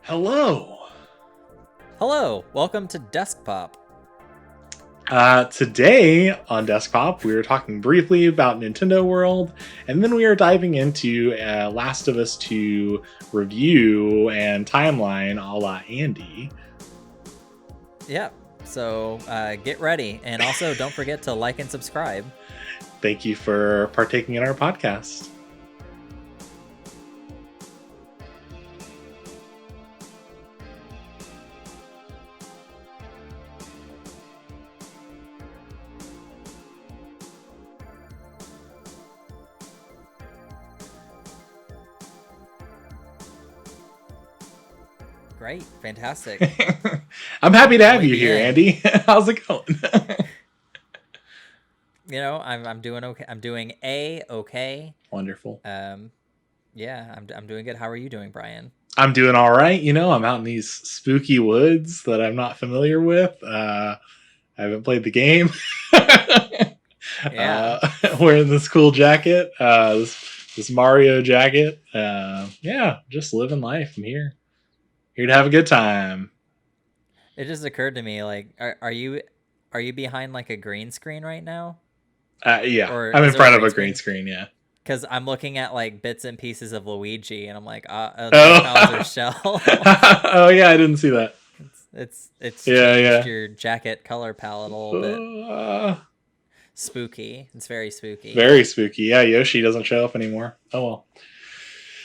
Hello. Hello, welcome to Deskpop. Today on Desktop, we were talking briefly about Nintendo World, and then we are diving into Last of Us 2 review and timeline a la Andy. Yeah, so get ready, and also don't forget to like and subscribe. Thank you for partaking in our podcast. Great, fantastic. I'm happy to have you here, Andy. How's it going? You know, I'm doing okay. I'm doing okay. Wonderful. Yeah, I'm doing good. How are you doing, Brian? I'm doing all right. You know, I'm out in these spooky woods that I'm not familiar with. I haven't played the game. Yeah. Wearing this cool jacket, this Mario jacket. Yeah, just living life. I'm here to have a good time. It just occurred to me, like, are you behind like a green screen right now? Yeah, Or I'm in front of a green screen. Yeah, because I'm looking at like bits and pieces of Luigi, and I'm like, Bowser's shell. Oh yeah, I didn't see that. It's changed your jacket color palette a little bit. Spooky. It's very spooky. Very spooky. Yeah, Yoshi doesn't show up anymore. Oh well.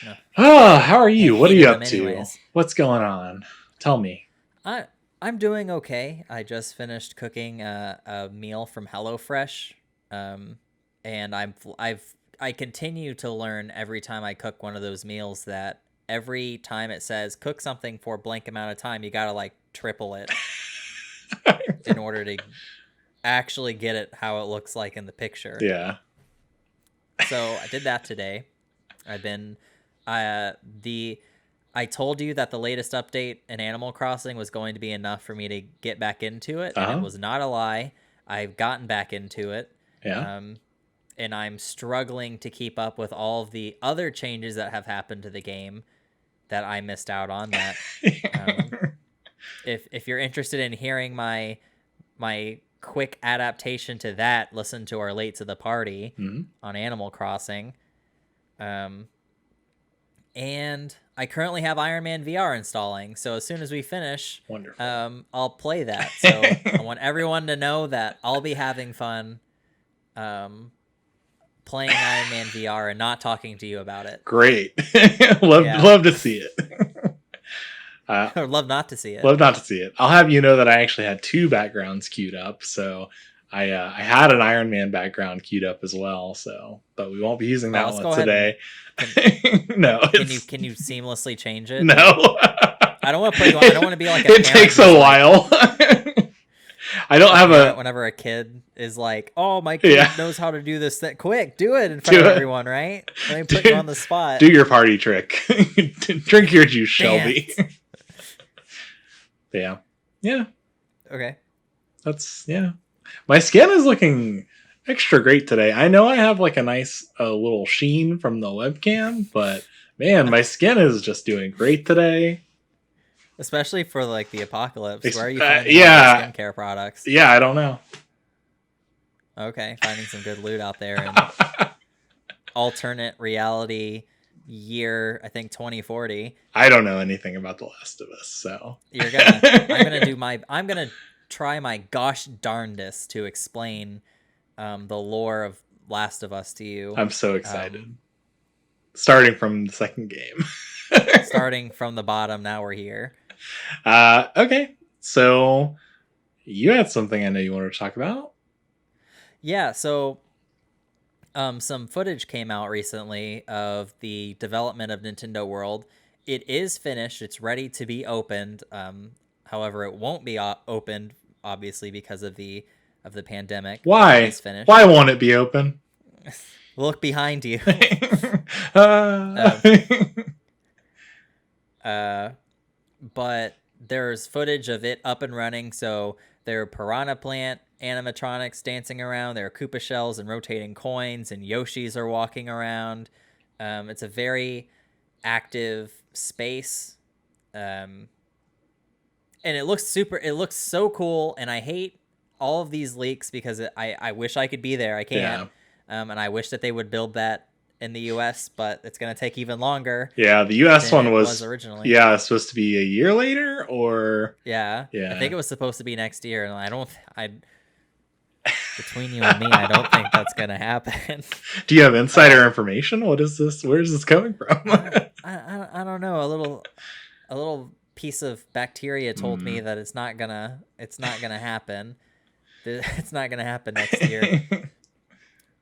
No. Oh, how are you? What are you up to? What's going on? Tell me. I'm doing okay. I just finished cooking a meal from HelloFresh, and I continue to learn every time I cook one of those meals that every time it says cook something for a blank amount of time, you gotta like triple it in order to actually get it how it looks like in the picture. Yeah. So I did that today. I told you that the latest update in Animal Crossing was going to be enough for me to get back into it, and it was not a lie. I've gotten back into it. Yeah. And I'm struggling to keep up with all of the other changes that have happened to the game that I missed out on. That if you're interested in hearing my quick adaptation to that, listen to our Late to the Party on Animal Crossing. And I currently have Iron Man VR installing, so as soon as we finish, I'll play that. So I want everyone to know that I'll be having fun playing Iron Man VR and not talking to you about it. Great. Love to see it. Or love not to see it. Love not to see it. I'll have you know that I actually had two backgrounds queued up, so I had an Iron Man background queued up as well. So, but we won't be using that one today. No. Can you seamlessly change it? No. I don't want to put you on. I don't want to be like it takes a while. I don't have whenever a kid is like, "Oh, my kid knows how to do this thing. Quick, do it in front of everyone, right? Let me put you on the spot. Do your party trick. Drink your juice, Shelby." Yeah. Okay. My skin is looking extra great today. I know I have like a nice little sheen from the webcam, but man, my skin is just doing great today. Especially for like the apocalypse. Where are you finding skincare products? Yeah, I don't know. Okay, finding some good loot out there in alternate reality year, I think 2040. I don't know anything about The Last of Us, so I'm gonna try my gosh darndest to explain the lore of Last of Us to you. I'm so excited. Starting from the second game. Starting from the bottom, now we're here. Okay, so you had something I know you wanted to talk about. Yeah, so some footage came out recently of the development of Nintendo World. It is finished. It's ready to be opened. However, it won't be opened, obviously, because of the pandemic. Why? Why won't it be open? Look behind you. But there's footage of it up and running. So there are Piranha Plant animatronics dancing around. There are Koopa shells and rotating coins, and Yoshis are walking around. It's a very active space. and it looks so cool, and I hate all of these leaks because I wish I could be there. I can't. And I wish that they would build that in the US, but it's going to take even longer. Yeah, the US than one it was originally. Yeah, it's supposed to be a year later, or Yeah. Yeah. I think it was supposed to be next year, and between you and me, I don't think that's going to happen. do you have insider information? What is this? Where is this coming from? I don't know. A little piece of bacteria told me that it's not gonna happen. It's not gonna happen next year.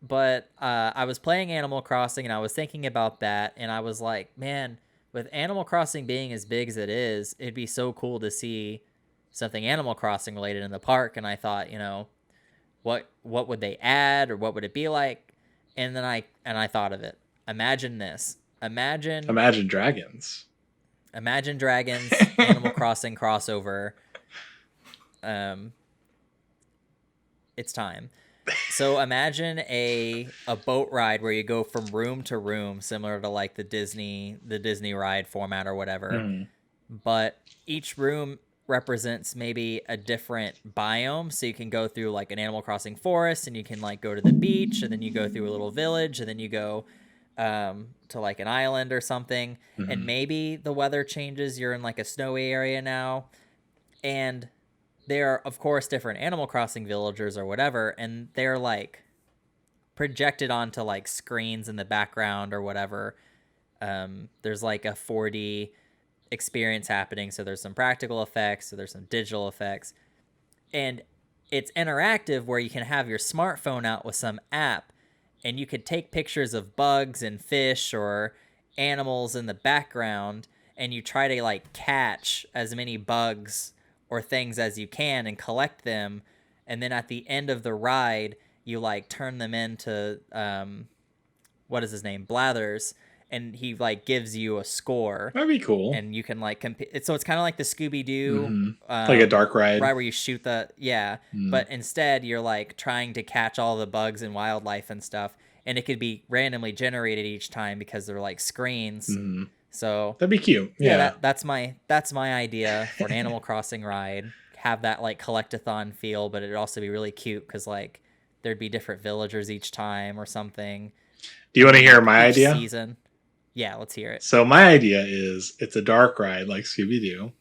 But I was playing Animal Crossing, and I was thinking about that, and I was like, man, with Animal Crossing being as big as it is, it'd be so cool to see something Animal Crossing related in the park. And I thought, you know, what would they add, or what would it be like? And then I thought of it. Imagine this. Imagine dragons. Imagine Dragons Animal Crossing crossover. It's time. So imagine a boat ride where you go from room to room, similar to like the Disney ride format or whatever. But each room represents maybe a different biome, so you can go through like an Animal Crossing forest, and you can like go to the beach, and then you go through a little village, and then you go to like an island or something. And maybe the weather changes, you're in like a snowy area now, and there are of course different Animal Crossing villagers or whatever, and they're like projected onto like screens in the background or whatever. There's like a 4D experience happening, so there's some practical effects, so there's some digital effects, and it's interactive where you can have your smartphone out with some app, and you could take pictures of bugs and fish or animals in the background, and you try to like catch as many bugs or things as you can and collect them, and then at the end of the ride you like turn them into what is his name, Blathers, and he like gives you a score. That'd be cool. And you can like compete. So it's kind of like the Scooby-Doo like a dark ride where you shoot but instead you're like trying to catch all the bugs and wildlife and stuff, and it could be randomly generated each time because they're like screens. So that'd be cute. That's my idea for an Animal Crossing ride. Have that like collect-a-thon feel, but it'd also be really cute because like there'd be different villagers each time or something. Do you want to hear my idea? Season. Yeah, let's hear it. So my idea is it's a dark ride like Scooby-Doo,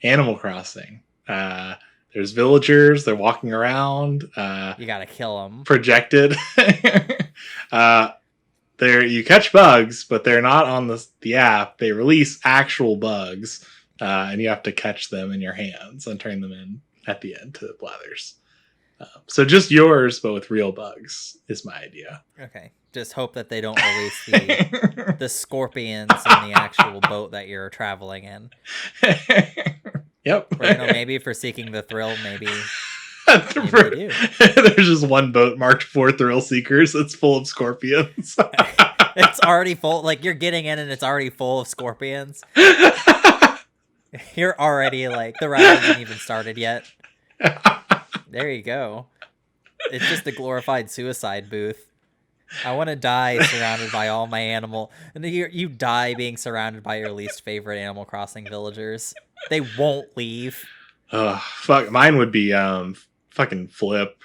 Animal Crossing. There's villagers. They're walking around. You gotta kill them. Projected. You catch bugs, but they're not on the app. They release actual bugs, and you have to catch them in your hands and turn them in at the end to Blathers. So just yours, but with real bugs, is my idea. Okay. Just hope that they don't release the scorpions in the actual boat that you're traveling in. Yep. Or, you know, maybe for seeking the thrill, maybe they do. There's just one boat marked for thrill seekers that's full of scorpions. It's already full. Like, you're getting in and it's already full of scorpions. You're already like, the ride hasn't even started yet. There you go. It's just a glorified suicide booth. I want to die surrounded by all my animal. And you die being surrounded by your least favorite Animal Crossing villagers. They won't leave. Fuck. Mine would be fucking Flip.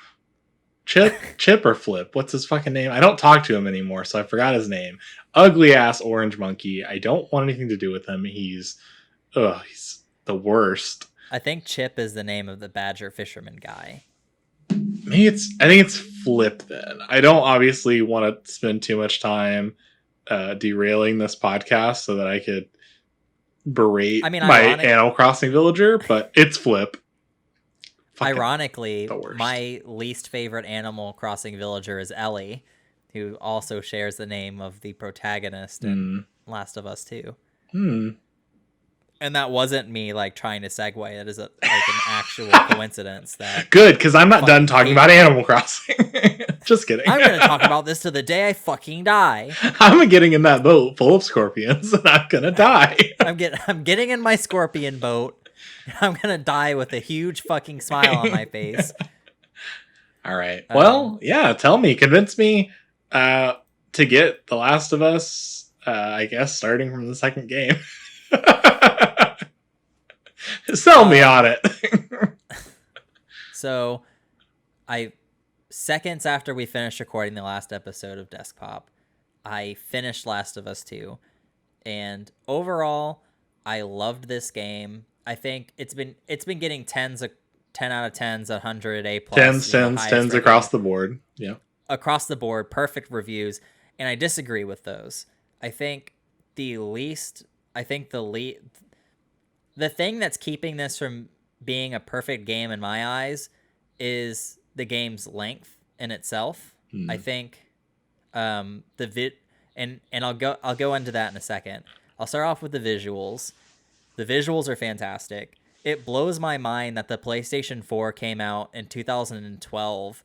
Chip or Flip? What's his fucking name? I don't talk to him anymore, so I forgot his name. Ugly ass orange monkey. I don't want anything to do with him. He's the worst. I think Chip is the name of the badger fisherman guy. I think it's Flip then. I don't obviously want to spend too much time derailing this podcast so that I could berate my Animal Crossing villager, but it's Flip. Fucking ironically, my least favorite Animal Crossing villager is Ellie, who also shares the name of the protagonist in Last of Us 2. And that wasn't me like trying to segue. It is an actual coincidence. That good, because I'm not done talking about Animal Crossing. Just kidding. I'm going to talk about this to the day I fucking die. I'm getting in that boat full of scorpions, and I'm gonna die. I'm getting in my scorpion boat. And I'm gonna die with a huge fucking smile on my face. All right. Well, yeah. Convince me to get The Last of Us. I guess starting from the second game. Sell me on it. So, seconds after we finished recording the last episode of Desk Pop, I finished Last of Us 2, and overall, I loved this game. I think it's been getting 10 out of 10s, 100 A plus, 10s across the board. Yeah, across the board, perfect reviews, and I disagree with those. I think the thing that's keeping this from being a perfect game in my eyes is the game's length in itself. I think and I'll go into that in a second. I'll start off with the visuals. The visuals are fantastic. It blows my mind that the PlayStation 4 came out in 2012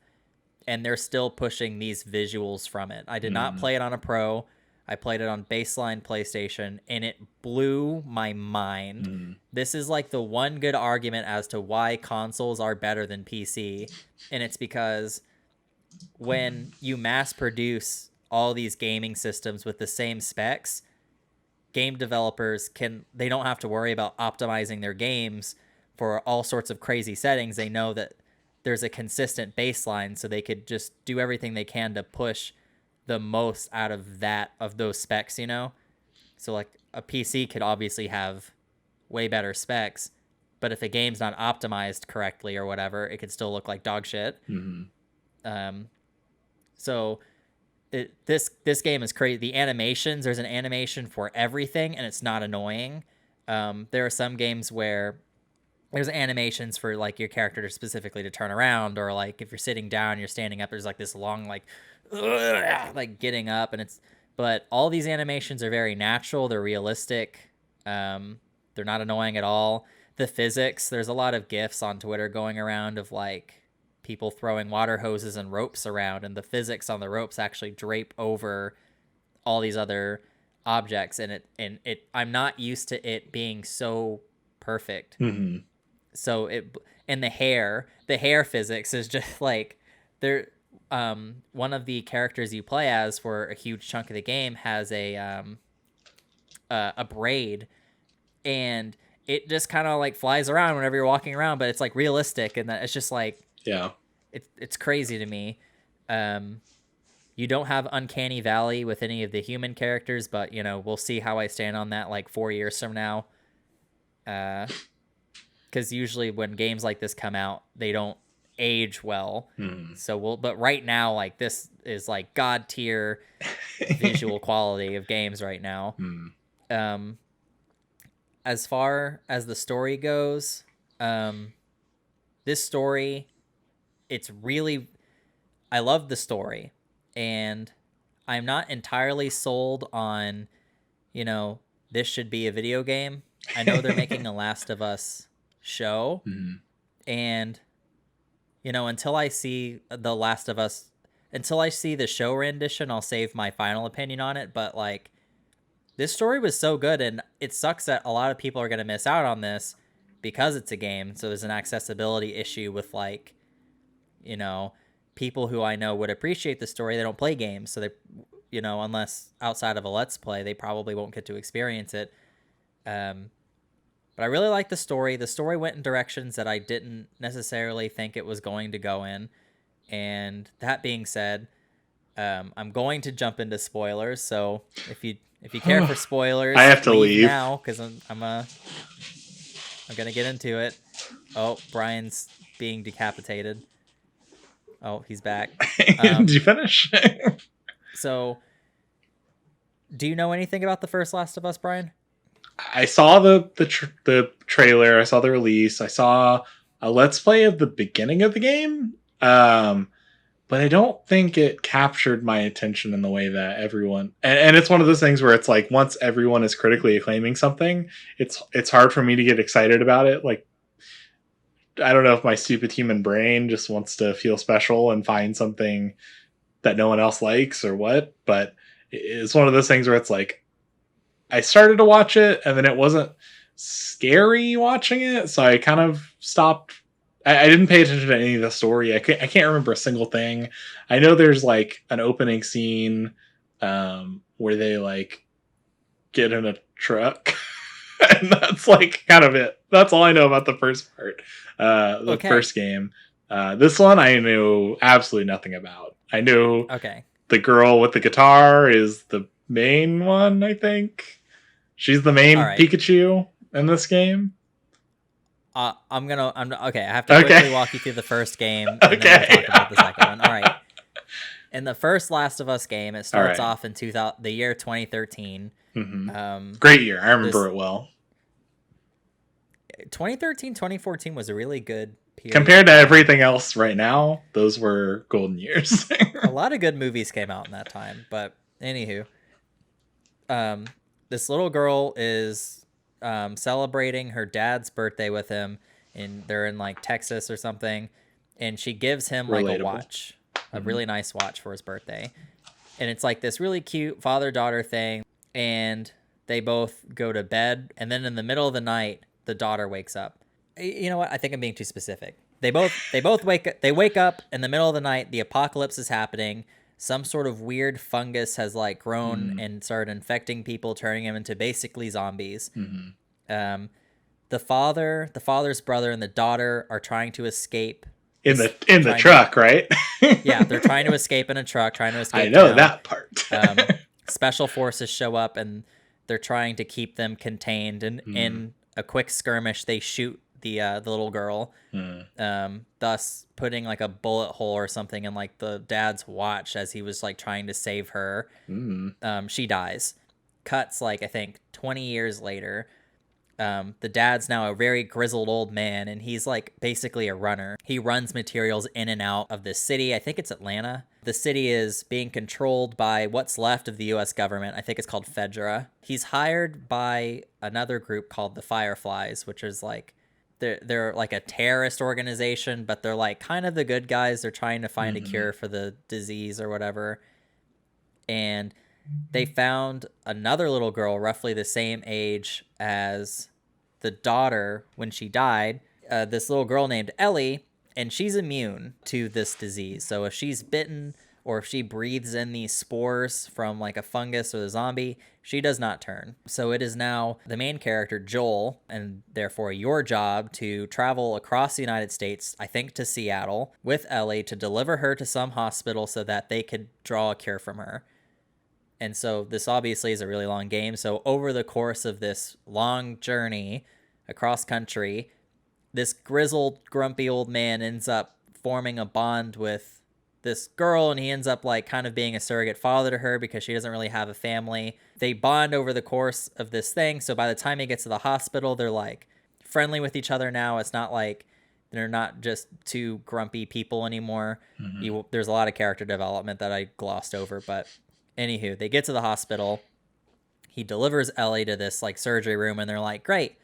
and they're still pushing these visuals from it. I did not play it on a Pro. I played it on baseline PlayStation, and it blew my mind. This is like the one good argument as to why consoles are better than PC, and it's because when you mass produce all these gaming systems with the same specs, game developers they don't have to worry about optimizing their games for all sorts of crazy settings. They know that there's a consistent baseline, so they could just do everything they can to push the most out of those specs, So like a PC could obviously have way better specs, but if a game's not optimized correctly or whatever, it could still look like dog shit. So this game is crazy. The animations, there's an animation for everything, and it's not annoying. There are some games where there's animations for like your character specifically to turn around, or like if you're sitting down, you're standing up, there's like this long like getting up, but all these animations are very natural. They're realistic. They're not annoying at all. The physics, there's a lot of GIFs on Twitter going around of like people throwing water hoses and ropes around, and the physics on the ropes actually drape over all these other objects, and I'm not used to it being so perfect. So and the hair physics is just like there. One of the characters you play as for a huge chunk of the game has a braid, and it just kind of like flies around whenever you're walking around, but it's like realistic, and that it's just like, yeah, it's crazy to me. You don't have Uncanny Valley with any of the human characters, but we'll see how I stand on that like 4 years from now. Because usually when games like this come out, they don't age well. But right now, like, this is like god tier visual quality of games right now. As far as the story goes, this story, I love the story, and I'm not entirely sold on this should be a video game. I know they're making a Last of Us show, and until I see the Last of Us, until I see the show rendition, I'll save my final opinion on it. But like, this story was so good, and it sucks that a lot of people are going to miss out on this because it's a game. So there's an accessibility issue with like, people who I know would appreciate the story. They don't play games, so they, unless outside of a Let's Play, they probably won't get to experience it. But I really like the story. The story went in directions that I didn't necessarily think it was going to go in. And that being said, I'm going to jump into spoilers. So if you care for spoilers, I have to leave now because I'm gonna get into it. Oh, Brian's being decapitated. Oh, he's back. Did you finish? So, do you know anything about the first Last of Us, Brian? I saw the trailer. I saw the release. I saw a Let's Play of the beginning of the game. But I don't think it captured my attention in the way that everyone... And it's one of those things where it's like, once everyone is critically acclaiming something, it's hard for me to get excited about it. Like, I don't know if my stupid human brain just wants to feel special and find something that no one else likes or what. But it's one of those things where it's like, I started to watch it, and then it wasn't scary watching it, so I kind of stopped. I didn't pay attention to any of the story. I can't remember a single thing. I know there's like an opening scene where they like get in a truck, and that's like kind of it. That's all I know about the first part. The Okay. first game. This one I knew absolutely nothing about. I knew Okay. the girl with the guitar is the main one, I think. She's the All main right. Pikachu in this game. I'm okay. I have to Okay. quickly walk you through the first game, and then we'll Okay. talk about the second one. All right. In the first Last of Us game, it All starts right. off in the year 2013. Mm-hmm. Um, Great year. I remember this it well. 2013, 2014 was a really good period Compared of to time. everything else right now, those were golden years. A lot of good movies came out in that time, but anywho, um, this little girl is celebrating her dad's birthday with him, and they're in like Texas or something, and she gives him like a Relatable. watch, a Mm-hmm. really nice watch for his birthday, and it's like this really cute father-daughter thing, and they both go to bed, and then in the middle of the night, the daughter wakes up. You know what? I think I'm being too specific. They both wake up in the middle of the night. The apocalypse is happening. Some sort of weird fungus has like grown Mm-hmm. and started infecting people, turning them into basically zombies. Mm-hmm. Um, the father's brother, and the daughter are trying to escape. In This the trying to truck, right? Yeah, they're trying to escape in a truck, trying to I escape know town. that part. Um, special forces show up, and they're trying to keep them contained. And Mm, in a quick skirmish, they shoot the little girl, mm, thus putting like a bullet hole or something in like the dad's watch as he was like trying to save her. mm. She dies. Cuts like I think 20 years later. The dad's now a very grizzled old man, and he's like basically a runner. He runs materials in and out of this city. I think it's Atlanta. The city is being controlled by what's left of the US government. I think it's called Fedra. He's hired by another group called the Fireflies, which is like they're like a terrorist organization, but they're like kind of the good guys. They're trying to find a Mm-hmm. cure for the disease or whatever. And they found another little girl roughly the same age as the daughter when she died. This little girl named Ellie, and she's immune to this disease. So if she's bitten or if she breathes in these spores from like a fungus or the zombie, she does not turn. So it is now the main character, Joel, and therefore your job to travel across the United States, I think to Seattle, with Ellie to deliver her to some hospital so that they could draw a cure from her. And so this obviously is a really long game. So over the course of this long journey across country, this grizzled, grumpy old man ends up forming a bond with this girl, and he ends up like kind of being a surrogate father to her because she doesn't really have a family. They bond over the course of this thing. So by the time he gets to the hospital, they're like friendly with each other now. It's not like they're not just two grumpy people anymore. Mm-hmm. There's a lot of character development that I glossed over, but anywho, they get to the hospital. He delivers Ellie to this like surgery room, and they're like, "Great,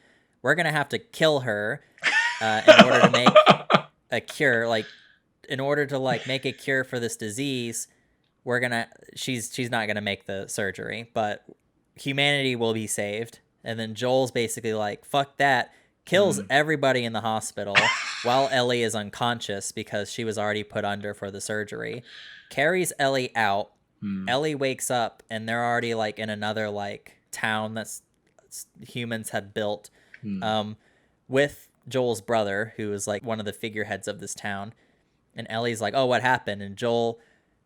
we're gonna have to kill her in order to make a cure. Like, in order to like make a cure for this disease, we're gonna she's not gonna make the surgery, but humanity will be saved." And then Joel's basically like, "Fuck that." Kills Mm. everybody in the hospital while Ellie is unconscious because she was already put under for the surgery. Carries Ellie out. Mm. Ellie wakes up, and they're already like in another like town that's humans had built, Mm. um, with Joel's brother, who is like one of the figureheads of this town. And Ellie's like, "Oh, what happened?" And Joel,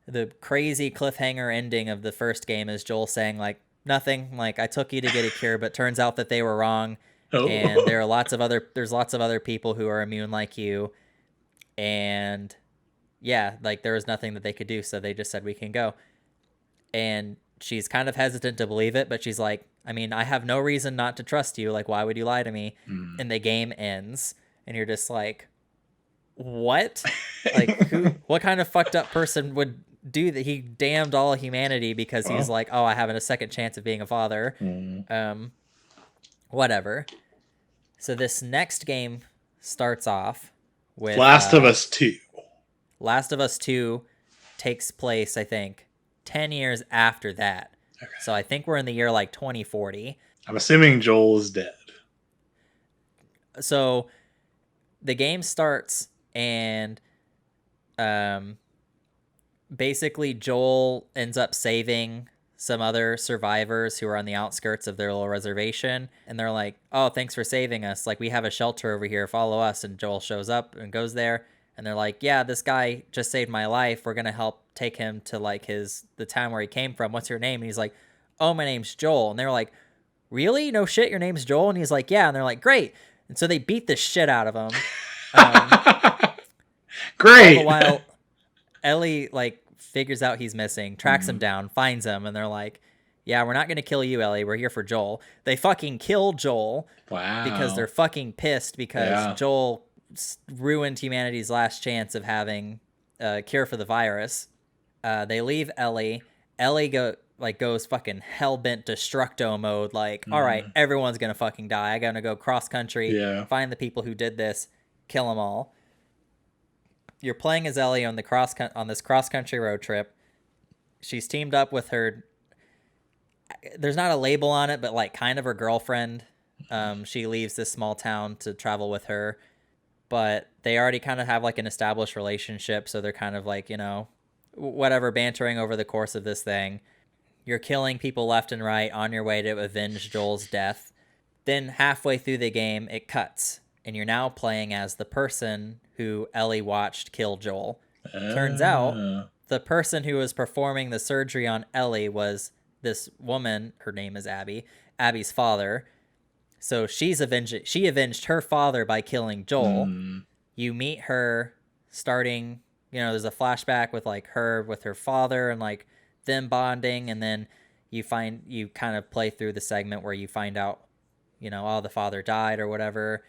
the crazy cliffhanger ending of the first game is Joel saying like, "Nothing. Like I took you to get a cure, but turns out that they were wrong, and Oh. there's lots of other people who are immune like you, and yeah, like there was nothing that they could do, so they just said we can go." And she's kind of hesitant to believe it, but she's like, "I mean, I have no reason not to trust you. Like, why would you lie to me?" Mm. And the game ends, and you're just like, "What? Like, what kind of fucked up person would do that?" He damned all humanity because he's Well. like, "Oh, I have a second chance of being a father." Mm. Whatever. So this next game starts off with Last of Us 2. Last of Us 2 takes place, I think, 10 years after that. Okay. So I think we're in the year like 2040. I'm assuming Joel is dead. So the game starts, and basically Joel ends up saving some other survivors who are on the outskirts of their little reservation, and they're like, "Oh, thanks for saving us. Like, we have a shelter over here. Follow us." And Joel shows up and goes there, and they're like, "Yeah, this guy just saved my life. We're gonna help take him to like the town where he came from. What's your name?" And he's like, "Oh, my name's Joel." And they're like, "Really? No shit, your name's Joel?" And he's like, "Yeah." And they're like, "Great." And so they beat the shit out of him. Great. All the while, Ellie like figures out he's missing, tracks him down, finds him, and they're like, "Yeah, we're not gonna kill you, Ellie. We're here for Joel." They fucking kill Joel Wow. because they're fucking pissed because Joel ruined humanity's last chance of having a cure for the virus. They leave Ellie. Ellie goes fucking hellbent destructo mode. Like, all right, everyone's gonna fucking die. I gotta go cross country, find the people who did this, kill them all. You're playing as Ellie on this cross country road trip. She's teamed up with her. There's not a label on it, but like kind of her girlfriend. She leaves this small town to travel with her, but they already kind of have like an established relationship, so they're kind of like, whatever, bantering over the course of this thing. You're killing people left and right on your way to avenge Joel's death. Then halfway through the game, it cuts, and you're now playing as the person who Ellie watched kill Joel. Turns out the person who was performing the surgery on Ellie was this woman. Her name is Abby. Abby's father. So she avenged her father by killing Joel. You meet her starting, there's a flashback with like her with her father and like them bonding, and then you kind of play through the segment where you find out, the father died or whatever.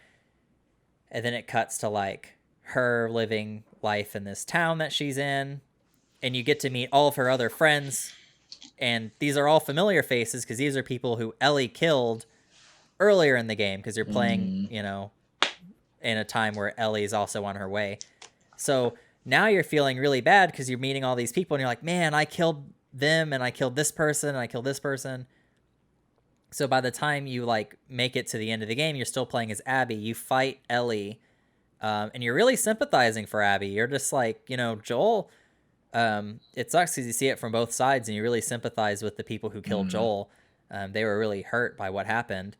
And then it cuts to like her living life in this town that she's in, and you get to meet all of her other friends, and these are all familiar faces because these are people who Ellie killed earlier in the game, because you're playing in a time where Ellie's also on her way. So now you're feeling really bad because you're meeting all these people and you're like, man, I killed them and I killed this person and I killed this person. So by the time you like make it to the end of the game, you're still playing as Abby. You fight Ellie, and you're really sympathizing for Abby. You're just like, Joel. It sucks because you see it from both sides, and you really sympathize with the people who killed Joel. They were really hurt by what happened.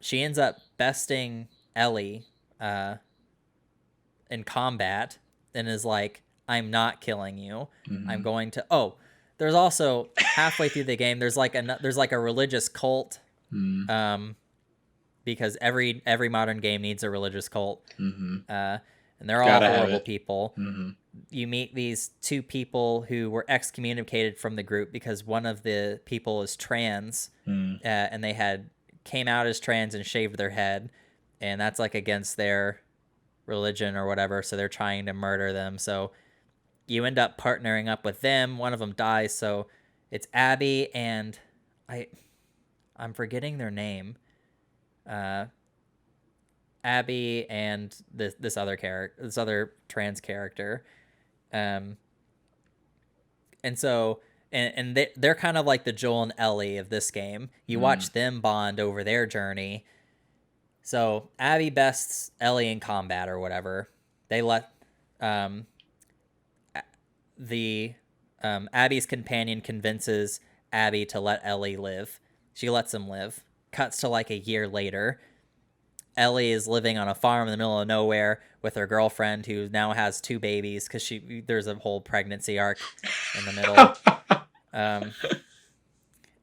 She ends up besting Ellie in combat and is like, "I'm not killing you. I'm going to." Oh, there's also halfway through the game, there's like a religious cult, because every modern game needs a religious cult, and they're all horrible people. You meet these two people who were excommunicated from the group because one of the people is trans, and they came out as trans and shaved their head, and that's like against their religion or whatever, so they're trying to murder them. So you end up partnering up with them. One of them dies, so it's Abby and I'm forgetting their name. Abby and this other trans character, and so they're kind of like the Joel and Ellie of this game. You watch them bond over their journey. So Abby bests Ellie in combat or whatever. They let Abby's companion convinces Abby to let Ellie live. She lets him live. Cuts to like a year later. Ellie is living on a farm in the middle of nowhere with her girlfriend, who now has 2 babies because there's a whole pregnancy arc in the middle.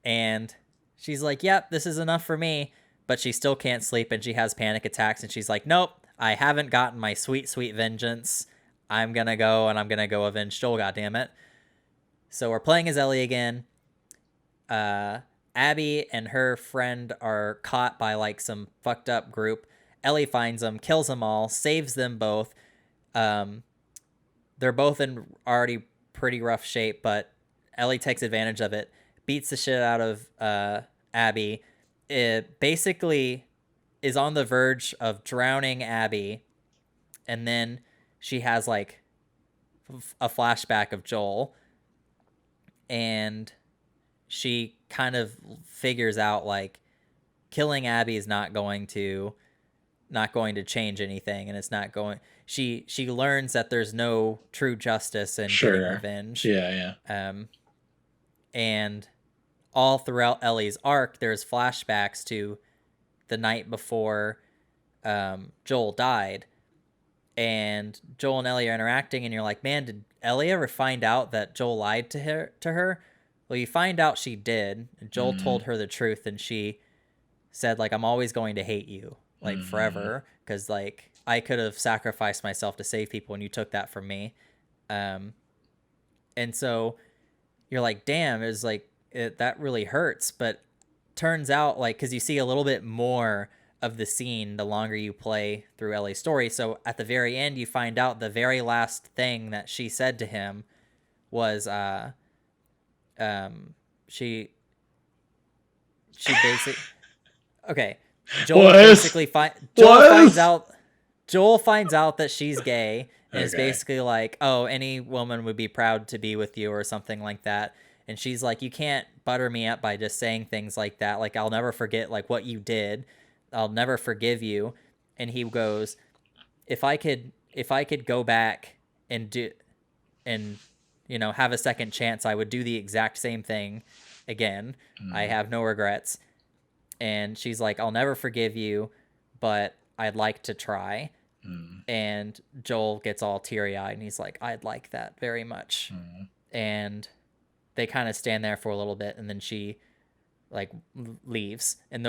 And she's like, "Yep, this is enough for me," but she still can't sleep, and she has panic attacks, and she's like, "Nope, I haven't gotten my sweet, sweet vengeance. I'm gonna go avenge Joel, goddammit." So we're playing as Ellie again. Abby and her friend are caught by like some fucked up group. Ellie finds them, kills them all, saves them both. They're both in already pretty rough shape, but Ellie takes advantage of it, beats the shit out of Abby. It basically is on the verge of drowning Abby, and then she has like a flashback of Joel, and she kind of figures out like killing Abby is not going to change anything, and it's not going. She learns that there's no true justice in getting revenge. Yeah. And all throughout Ellie's arc, there's flashbacks to the night before Joel died. And Joel and Ellie are interacting, and you're like, man, did Ellie ever find out that Joel lied to her? Well, you find out she did. Joel told her the truth, and she said, like, I'm always going to hate you, like, forever, because, like, I could have sacrificed myself to save people, and you took that from me. And so you're like, damn, it's like, that really hurts. But turns out, like, because you see a little bit more of the scene the longer you play through Ellie's story. So at the very end, you find out the very last thing that she said to him was she basically, okay, Joel finds out that she's gay, and is basically like, oh, any woman would be proud to be with you or something like that. And she's like, you can't butter me up by just saying things like that. Like, I'll never forget, like, what you did. I'll never forgive you. And he goes, if I could go back and have a second chance, I would do the exact same thing again. I have no regrets. And she's like, I'll never forgive you, but I'd like to try. And Joel gets all teary-eyed, and he's like, I'd like that very much. And they kind of stand there for a little bit, and then she, like, leaves. And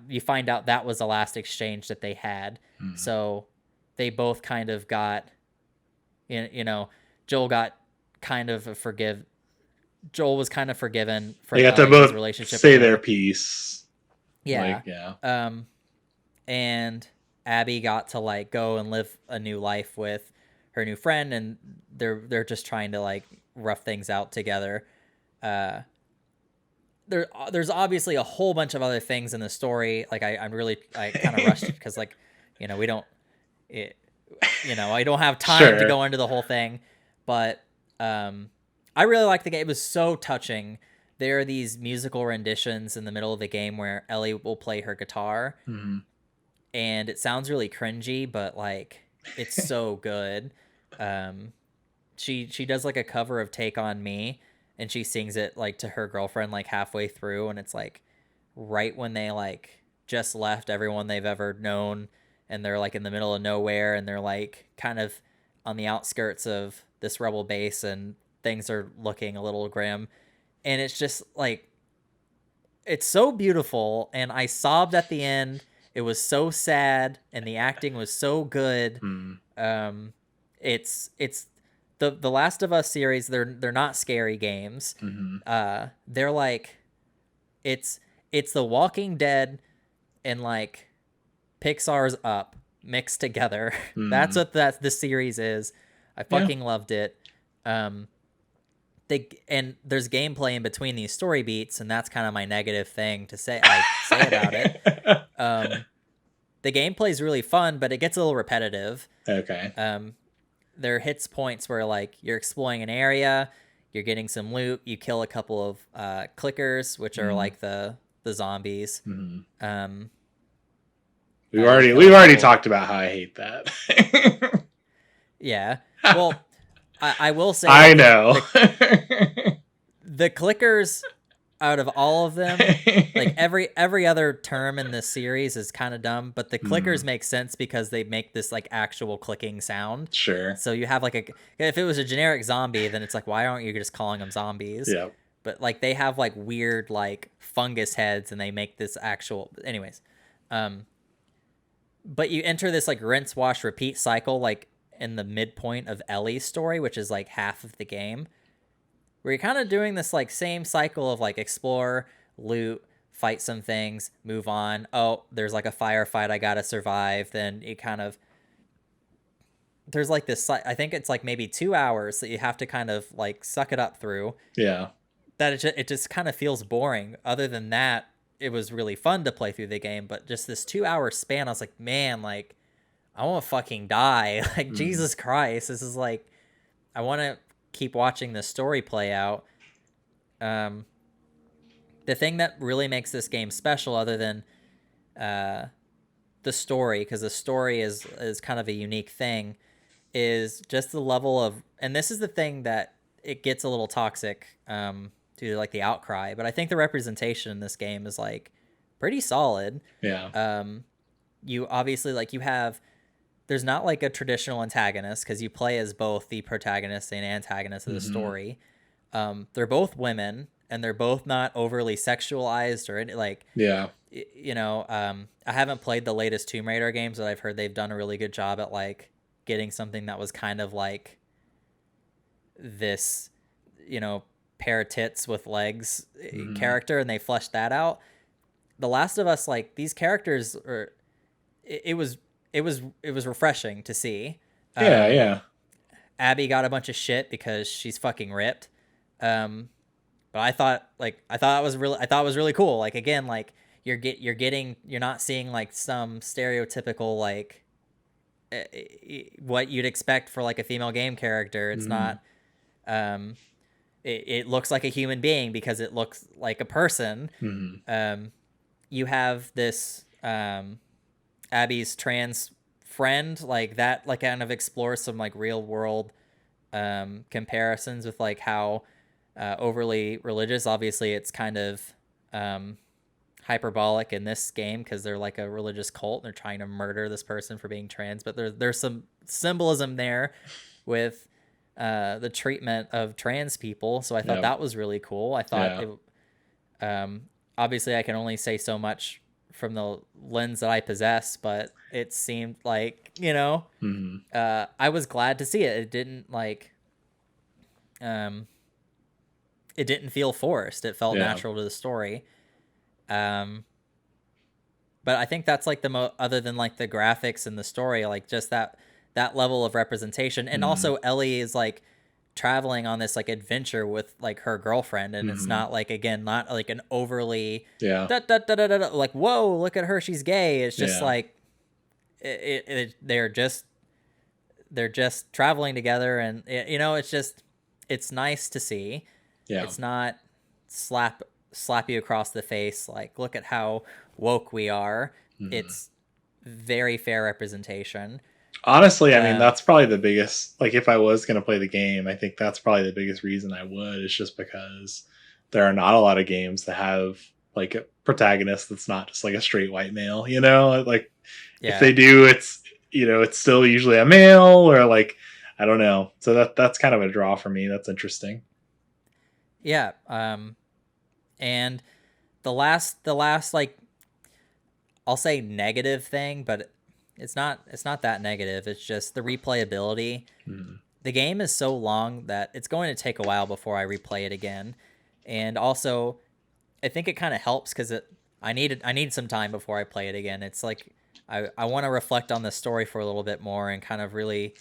you find out that was the last exchange that they had. So they both kind of got, Joel got kind of Joel was kind of forgiven for they got to both his relationship say their piece. Yeah. Like, yeah. And Abby got to, like, go and live a new life with her new friend, and they're just trying to, like, rough things out together. There's obviously a whole bunch of other things in the story. Like, I kind of rushed it because, like, I don't have time to go into the whole thing. But I really like the game. It was so touching. There are these musical renditions in the middle of the game where Ellie will play her guitar, and it sounds really cringy, but, like, it's so good. She does, like, a cover of Take On Me, and she sings it, like, to her girlfriend, like, halfway through, and it's, like, right when they, like, just left everyone they've ever known, and they're, like, in the middle of nowhere, and they're, like, kind of on the outskirts of this rebel base, and things are looking a little grim. And it's just, like, it's so beautiful, and I sobbed at the end. It was so sad, and the acting was so good. It's the Last of Us series. They're not scary games. They're like, it's The Walking Dead and, like, Pixar's Up mixed together. That's what this series is. I fucking loved it. And there's gameplay in between these story beats, and that's kind of my negative thing to say about it. The gameplay is really fun, but it gets a little repetitive. Okay. There hits points where, like, you're exploring an area, you're getting some loot, you kill a couple of clickers, which are like the zombies. We've already talked about how I hate that. Yeah. Well, I will say, I know. the clickers, out of all of them, like, every other term in this series is kind of dumb, but the clickers make sense because they make this, like, actual clicking sound. Sure. So you have, like, if it was a generic zombie, then it's like, why aren't you just calling them zombies? Yeah. But, like, they have, like, weird, like, fungus heads, and they make this actual. Anyways, but you enter this, like, rinse, wash, repeat cycle, like, in the midpoint of Ellie's story, which is, like, half of the game, where you're kind of doing this, like, same cycle of, like, explore, loot, fight some things, move on. Oh, there's, like, a firefight I gotta survive. Then you kind of, there's, like, this, I think it's, like, maybe 2 hours that you have to kind of, like, suck it up through. Yeah. That it just kind of feels boring. Other than that, it was really fun to play through the game, but just this 2 hour span, I was like, man, like, I want to fucking die. Like, Jesus Christ, this is, like, I want to keep watching the story play out. The thing that really makes this game special, other than the story, because the story is kind of a unique thing, is just the level of, and this is the thing that it gets a little toxic due to like the outcry. But I think the representation in this game is like pretty solid. Yeah. You obviously like you have there's not like a traditional antagonist because you play as both the protagonist and antagonist of the story. They're both women and they're both not overly sexualized or any, like Yeah. I haven't played the latest Tomb Raider games, but I've heard they've done a really good job at like getting something that was kind of like this, pair of tits with legs character, and they fleshed that out. The Last of Us, like these characters are, it was refreshing to see. Yeah. Abby got a bunch of shit because she's fucking ripped. But I thought it was really cool. Like again, like you're not seeing like some stereotypical like what you'd expect for like a female game character. It's not it looks like a human being because it looks like a person. You have this Abby's trans friend, like that, like kind of explores some like real world comparisons with like how overly religious. Obviously, it's kind of hyperbolic in this game because they're like a religious cult and they're trying to murder this person for being trans. But there's some symbolism there with the treatment of trans people. So I thought that was really cool. I thought obviously I can only say so much from the lens that I possess, but it seemed like, I was glad to see it. It didn't like, it didn't feel forced. It felt natural to the story. But I think that's like other than like the graphics and the story, like just that level of representation. And also Ellie is like traveling on this like adventure with like her girlfriend, and it's not like, again, not like an overly like, whoa, look at her, she's gay. It's just like they're just traveling together, and it's nice to see. It's not slap you across the face like, look at how woke we are. It's very fair representation. Honestly, I mean, that's probably the biggest, like, if I was going to play the game, I think that's probably the biggest reason I would, is just because there are not a lot of games that have, like, a protagonist that's not just, like, a straight white male, Like, if they do, it's, it's still usually a male, or, like, I don't know. So that's kind of a draw for me. That's interesting. Yeah. And the last, like, I'll say negative thing, but it's not that negative. It's just the replayability. The game is so long that it's going to take a while before I replay it again. And also, I think it kind of helps because I need some time before I play it again. It's like I want to reflect on the story for a little bit more and kind of really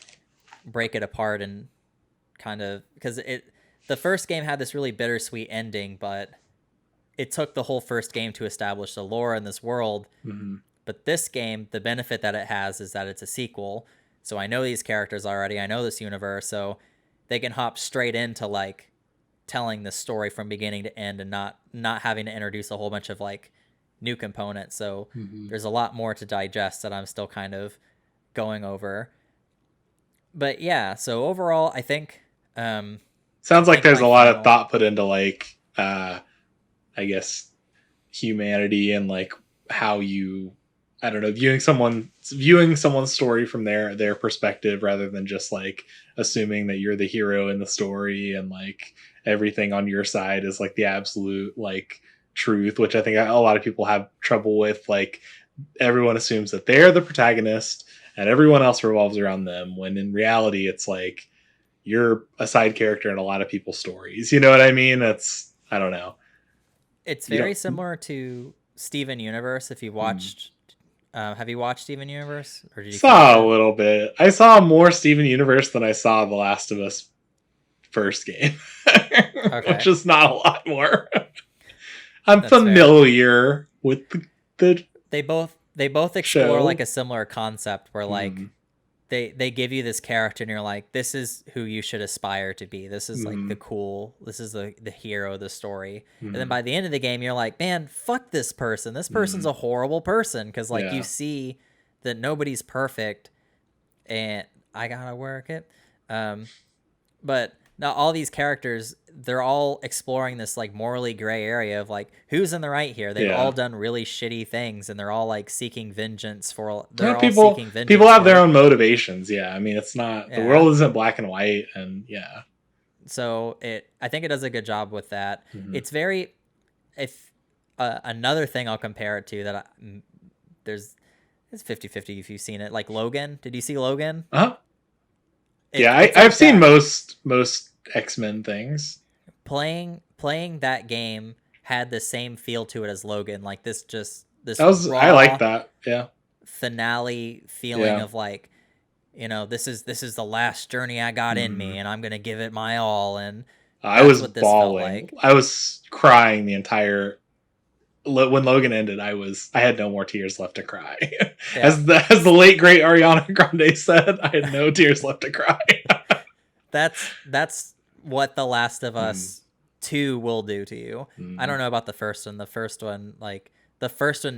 break it apart, and kind of, because the first game had this really bittersweet ending, but it took the whole first game to establish the lore in this world. But this game, the benefit that it has is that it's a sequel. So I know these characters already. I know this universe. So they can hop straight into like telling the story from beginning to end, and not having to introduce a whole bunch of like new components. So there's a lot more to digest that I'm still kind of going over. But yeah, so overall, I think sounds like there's a lot of thought put into like I guess humanity and like how you, I don't know, viewing someone's story from their perspective, rather than just like assuming that you're the hero in the story and like everything on your side is like the absolute like truth, which I think a lot of people have trouble with. Like everyone assumes that they're the protagonist and everyone else revolves around them, when in reality it's like you're a side character in a lot of people's stories. You know what I mean? I don't know. It's very similar to Steven Universe. If you watched, have you watched Steven Universe, or did you saw a little bit? I saw more Steven Universe than I saw The Last of Us first game, which is not a lot more. That's familiar with the. They both explore like a similar concept where like they give you this character and you're like, this is who you should aspire to be. This is like this is the hero of the story. And then by the end of the game, you're like, man, fuck this person. This person's a horrible person. Cause like you see that nobody's perfect and I gotta work it. But now all these characters, they're all exploring this like morally gray area of like who's in the right here. They've all done really shitty things, and they're all like seeking vengeance for. They're all seeking vengeance. People have their own motivations. Yeah, I mean, it's not the world isn't black and white, and yeah. So I think it does a good job with that. It's very, if another thing I'll compare it to that it's 50-50 if you've seen it. Like Logan, did you see Logan? Yeah, I've seen most X-Men things. Playing that game had the same feel to it as Logan. Like this raw, I like that. Yeah. Finale feeling of like, you know, this is the last journey I got in me, and I'm gonna give it my all. And I was bawling. I was crying the entire. When Logan ended, I had no more tears left to cry. As the late great Ariana Grande said, I had no tears left to cry. That's what The Last of Us 2 will do to you. I don't know about the first one. The first one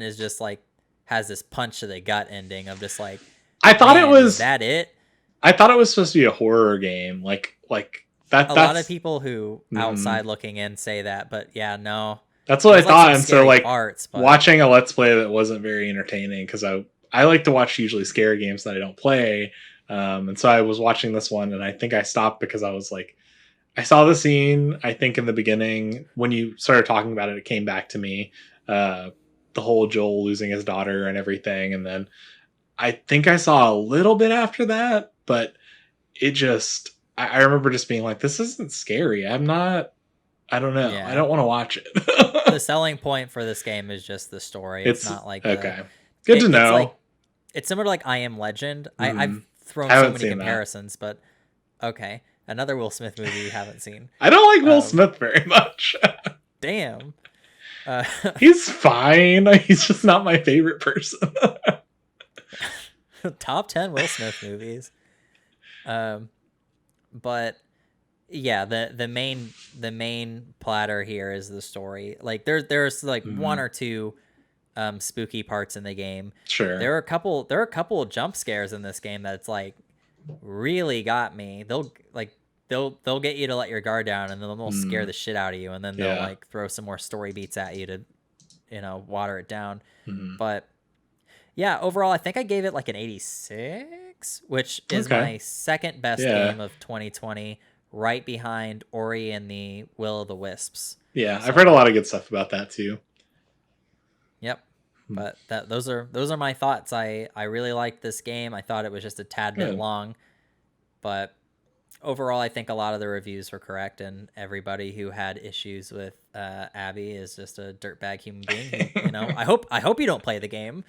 is just like has this punch to the gut ending of just like, I thought it was, is that it? I thought it was supposed to be a horror game. Like that. A lot of people who outside looking in say that, but yeah, no. That's what I thought. And so like watching a Let's Play that wasn't very entertaining, because I like to watch usually scary games that I don't play. And so I was watching this one, and I think I stopped because I was like, I saw the scene, I think in the beginning when you started talking about it, it came back to me, the whole Joel losing his daughter and everything. And then I think I saw a little bit after that, but it just, I remember just being like, this isn't scary. I don't know. Yeah. I don't want to watch it. The selling point for this game is just the story. It's not like okay. Good to know. It's similar to like I Am Legend. I've thrown so many comparisons, but okay. Another Will Smith movie you haven't seen. I don't like Will Smith very much. Damn. He's fine. He's just not my favorite person. Top 10 Will Smith movies. But yeah, the main platter here is the story. Like there's like one or two spooky parts in the game. Sure. There are a couple of jump scares in this game that's like really got me. They'll get you to let your guard down, and then they'll scare the shit out of you, and then they'll like throw some more story beats at you to, you know, water it down. But yeah, overall I think I gave it like an 86, which is my second best game of 2020, right behind Ori and the Will of the Wisps. Yeah, so, I've heard a lot of good stuff about that too. Yep. But those are my thoughts. I really liked this game. I thought it was just a tad bit long, but overall I think a lot of the reviews were correct, and everybody who had issues with Abby is just a dirtbag human being. You know, I hope you don't play the game.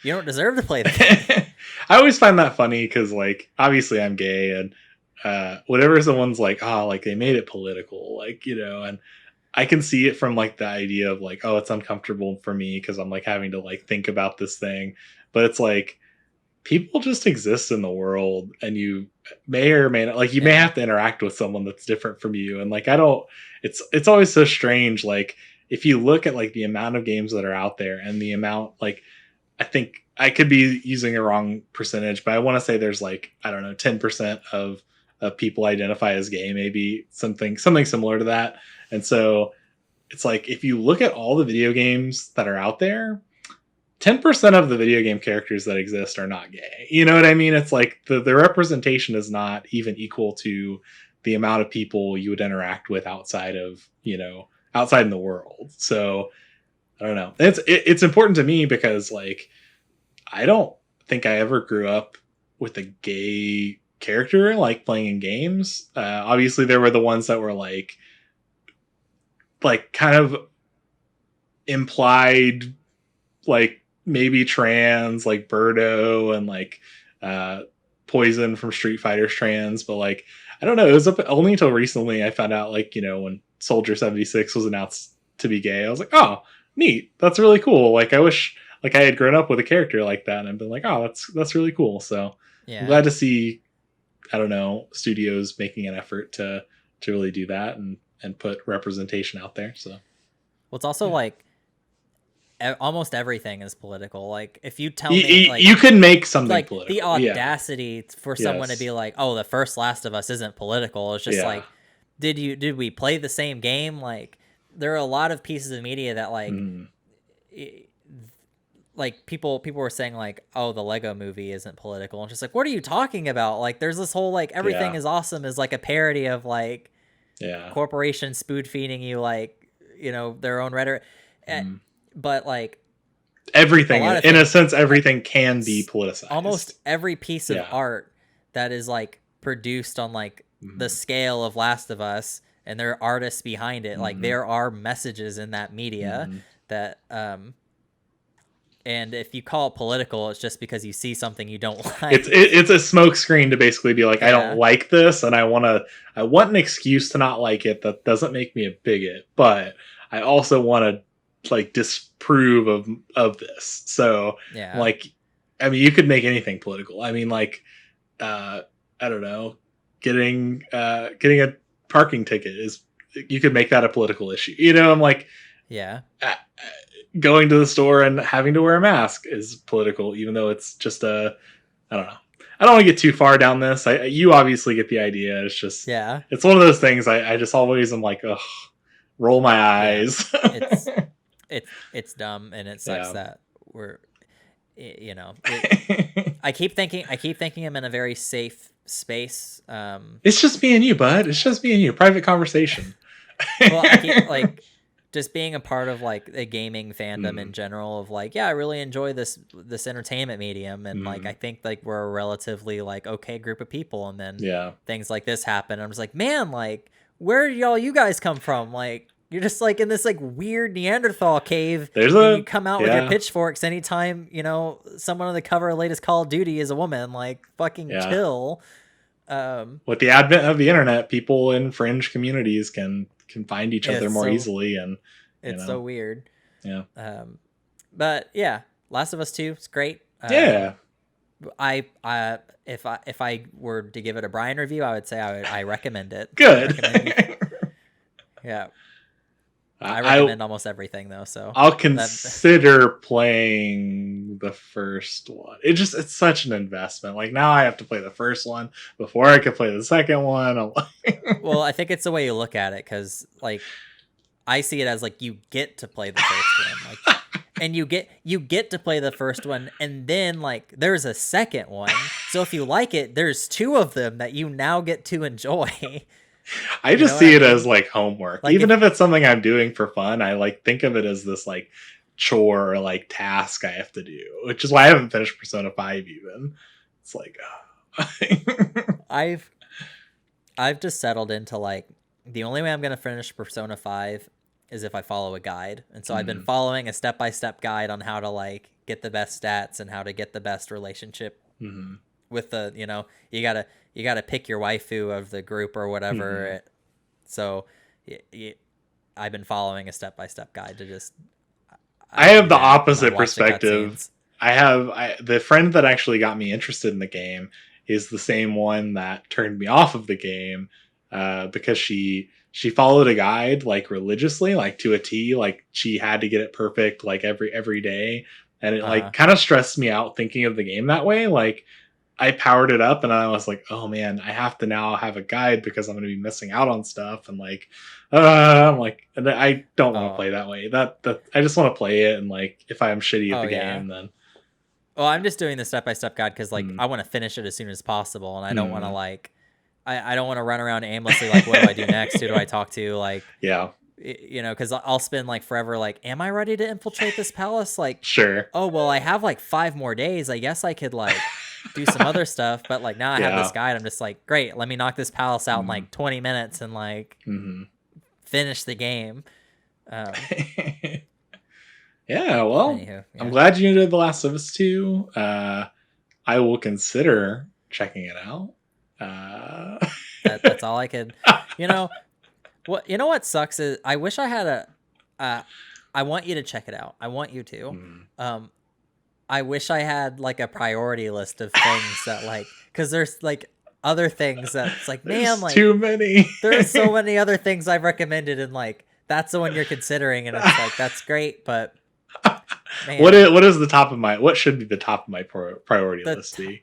You don't deserve to play the game. I always find that funny because, like, obviously I'm gay, and whatever someone's like, like they made it political, like, you know, and I can see it from like the idea of like, oh, it's uncomfortable for me because I'm like having to like think about this thing, but it's like people just exist in the world, and you may or may not, like, you may have to interact with someone that's different from you, and like it's always so strange. Like if you look at like the amount of games that are out there and the amount, like, I think I could be using a wrong percentage, but I want to say there's like, I don't know, 10% of people identify as gay, maybe something similar to that. And so it's like, if you look at all the video games that are out there, 10% of the video game characters that exist are not gay. You know what I mean? It's like the representation is not even equal to the amount of people you would interact with outside of, you know, outside in the world. So I don't know. It's important to me because, like, I don't think I ever grew up with a gay character like playing in games. Obviously there were the ones that were like kind of implied, like maybe trans, like Birdo, and like Poison from Street Fighter's trans, but like I don't know, it was only until recently I found out, like, you know, when Soldier 76 was announced to be gay, I was like, oh, neat, that's really cool. Like I wish like I had grown up with a character like that and been like, oh, that's really cool. So yeah. I'm glad to see, I don't know, studios making an effort to really do that and put representation out there. So, well, it's also like almost everything is political. Like if you tell me, like, you can make something like political. The audacity for someone to be like, oh, the first Last of Us isn't political. It's just like, did we play the same game? Like, there are a lot of pieces of media that like people were saying like, oh, the Lego movie isn't political. And just like, what are you talking about? Like, there's this whole like everything is awesome is like a parody of like corporations spoon feeding you like, their own rhetoric. But like everything in a sense, everything can be politicized. Almost every piece of art that is like produced on like the scale of Last of Us, and there are artists behind it. Like, there are messages in that media that and if you call it political, it's just because you see something you don't like. It's a smoke screen to basically be like, I don't like this, and I want an excuse to not like it that doesn't make me a bigot, but I also want to like disprove of this. So like, I mean, you could make anything political. I mean, like, I don't know, getting a parking ticket you could make that a political issue. I'm like, going to the store and having to wear a mask is political, even though it's just I don't know. I don't want to get too far down this. You obviously get the idea. It's just, it's one of those things. I just always am like, ugh, roll my eyes. It's dumb, and it sucks that we're, I keep thinking I'm in a very safe space. It's just me and you, bud. It's just me and you. Private conversation. Well, I keep like just being a part of like a gaming fandom in general of like, I really enjoy this entertainment medium, and like I think like we're a relatively like okay group of people, and then things like this happen. I'm just like, man, like, where did you guys come from? Like, you're just like in this like weird Neanderthal cave. You come out with your pitchforks anytime someone on the cover of latest Call of Duty is a woman. Like, fucking chill. With the advent of the internet, people in fringe communities can find each other more easily, and it's so weird. But Last of Us 2 is great. I if I were to give it a Brian review, I would say I recommend it. Good. I recommend almost everything though, so I'll consider playing the first one. It's such an investment. Like, now I have to play the first one before I could play the second one. Well, I think it's the way you look at it, because like I see it as like you get to play the first one, like, and you get to play the first one, and then like there's a second one. So if you like it, there's two of them that you now get to enjoy. I just see it as like homework. Like, even if it's something I'm doing for fun, I like think of it as this like chore or like task I have to do, which is why I haven't finished Persona 5 even. It's like I've just settled into like, the only way I'm going to finish Persona 5 is if I follow a guide. And so I've been following a step-by-step guide on how to like get the best stats and how to get the best relationship with the, you gotta pick your waifu of the group or whatever. So I've been following a step-by-step guide to just, I have the opposite perspective. The friend that actually got me interested in the game is the same one that turned me off of the game, because she followed a guide like religiously, like to a T. Like, she had to get it perfect like every day, and it like kind of stressed me out thinking of the game that way. Like, I powered it up and I was like, oh man, I have to now have a guide because I'm going to be missing out on stuff. And like, I'm like, I don't want to play that way. That I just want to play it. And like, if I'm shitty at the game, then. Well, I'm just doing the step-by-step guide because like I want to finish it as soon as possible. And I don't want to like, I don't want to run around aimlessly. Like, what do I do next? Who do I talk to? Like, because I'll spend like forever. Like, am I ready to infiltrate this palace? Like, sure. Oh, well, I have like 5 more days. I guess I could like do some other stuff, but like now I have this guide. I'm just like, great, let me knock this palace out in like 20 minutes and like finish the game. Well, I'm glad you enjoyed The Last of Us 2. I will consider checking it out. That's all I could. What sucks is I wish I had I want you to check it out. I want you to. I wish I had like a priority list of things that like, because there's like other things that's like, man, like too many. There's so many other things I've recommended, and like that's the one you're considering, and it's like, that's great, but man, what is the top of my, what should be the top of my priority list be?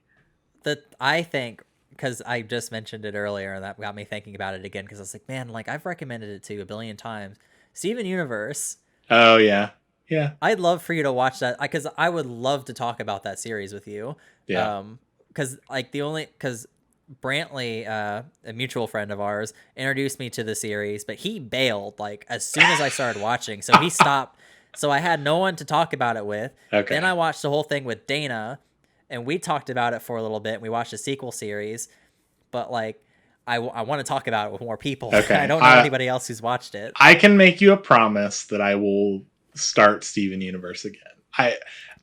I think because I just mentioned it earlier, and that got me thinking about it again. Because I was like, man, like I've recommended it to you a billion times. Steven Universe. Oh yeah, yeah, I'd love for you to watch that because I would love to talk about that series with you. yeah. Because because Brantley, a mutual friend of ours, introduced me to the series, but he bailed like as soon as I started watching. So he stopped. So I had no one to talk about it with. Okay. Then I watched the whole thing with Dana, and we talked about it for a little bit. We watched the sequel series, but like I want to talk about it with more people. Okay. I don't know anybody else who's watched it. I can make you a promise that I will start Steven Universe again.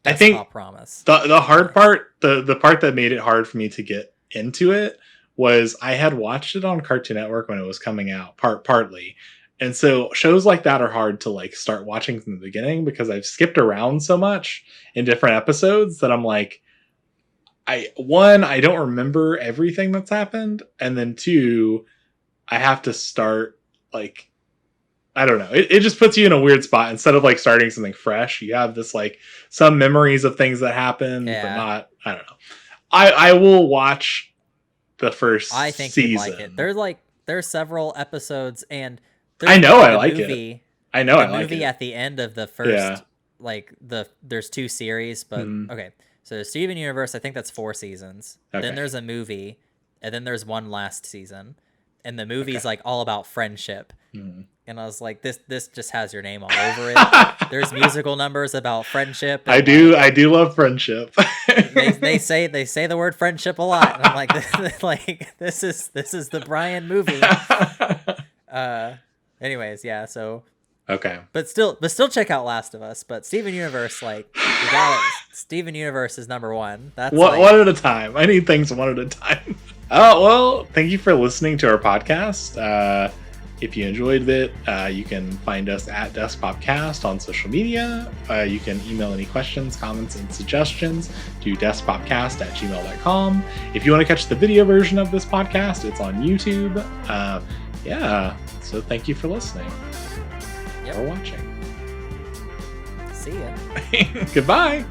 I think a promise. The hard part, the part that made it hard for me to get into it was I had watched it on Cartoon Network when it was coming out, partly. And so shows like that are hard to like start watching from the beginning because I've skipped around so much in different episodes that I'm like, I don't remember everything that's happened, and then 2, I have to start like, I don't know. It just puts you in a weird spot. Instead of like starting something fresh, you have this like some memories of things that happened, but not. I don't know. I will watch the first. I think season. you'd like it. There's several episodes, and I know I like it. I know I like it. The movie at the end of the first, there's 2 series, but okay. So Steven Universe, I think that's 4 seasons. Okay. Then there's a movie, and then there's one last season, and the movie's like all about friendship. And I was like, this just has your name all over it. There's musical numbers about friendship. I do love friendship. they say the word friendship a lot, and I'm like, this is the Brian movie. Anyways, yeah. So okay, but still check out Last of Us. But Steven Universe, like you got it. Steven Universe is number 1. That's one at a time. I need things one at a time. Oh well, thank you for listening to our podcast. If you enjoyed it, you can find us at DeskPopcast on social media. You can email any questions, comments, and suggestions to deskpopcast@gmail.com. If you want to catch the video version of this podcast, it's on YouTube. So thank you for listening or watching. See ya. Goodbye.